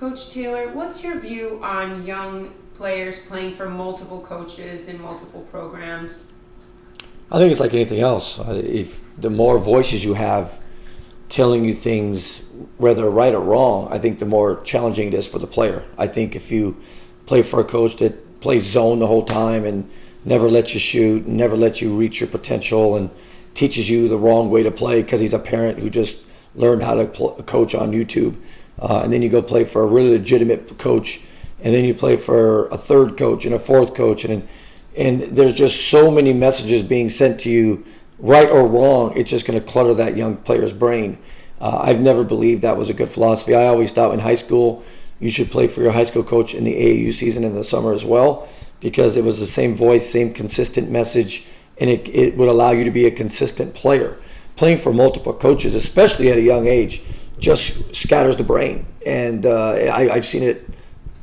Coach Taylor, what's your view on young players playing for multiple coaches in multiple programs? I think it's like anything else. If the more voices you have telling you things, whether right or wrong, I think the more challenging it is for the player. I think if you play for a coach that plays zone the whole time and never lets you shoot, never lets you reach your potential, and teaches you the wrong way to play because he's a parent who just learned how to coach on YouTube, and then you go play for a really legitimate coach, and then you play for a third coach and a fourth coach, and there's just so many messages being sent to you, right or wrong. It's just going to clutter that young player's brain. I've never believed that was a good philosophy. I always thought in high school you should play for your high school coach in the AAU season in the summer as well, because it was the same voice, same consistent message, and it would allow you to be a consistent player. Playing for multiple coaches, especially at a young age, just scatters the brain. And I've seen it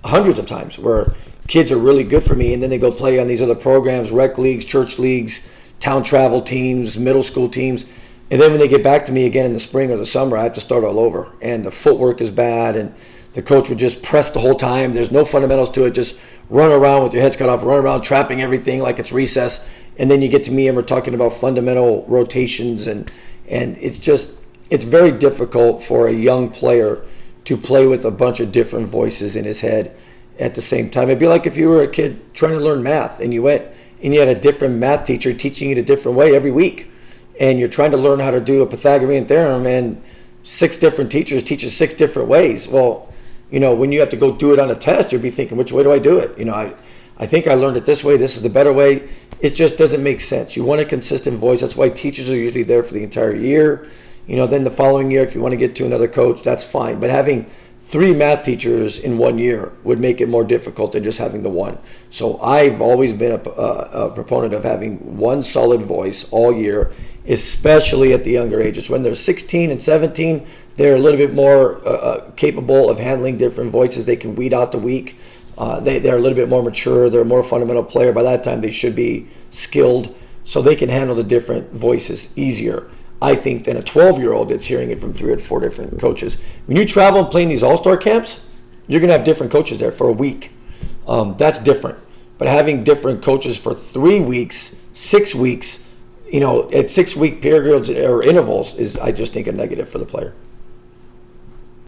hundreds of times where kids are really good for me, and then they go play on these other programs, rec leagues, church leagues, town travel teams, middle school teams. And then when they get back to me again in the spring or the summer, I have to start all over. And the footwork is bad, and the coach would just press the whole time. There's no fundamentals to it. Just run around with your heads cut off, run around trapping everything like it's recess. And then you get to me and we're talking about fundamental rotations, and it's very difficult for a young player to play with a bunch of different voices in his head at the same time. It'd be like if you were a kid trying to learn math and you went and you had a different math teacher teaching it a different way every week, and you're trying to learn how to do a Pythagorean theorem, and 6 different teachers teach you 6 different ways. Well, when you have to go do it on a test, you'll be thinking, which way do I do it? I think I learned it this way. This is the better way. It just doesn't make sense. You want a consistent voice. That's why teachers are usually there for the entire year. Then the following year, if you want to get to another coach, that's fine. But having 3 math teachers in 1 year would make it more difficult than just having the one. So I've always been a proponent of having one solid voice all year, especially at the younger ages. When they're 16 and 17, they're a little bit more capable of handling different voices. They can weed out the weak. They're a little bit more mature. They're a more fundamental player. By that time, they should be skilled, so they can handle the different voices easier, I think, than a 12-year-old that's hearing it from 3 or 4 different coaches. When you travel and play in these all-star camps, you're going to have different coaches there for a week. That's different. But having different coaches for 3 weeks, 6 weeks, at 6-week periods or intervals is, I just think, a negative for the player.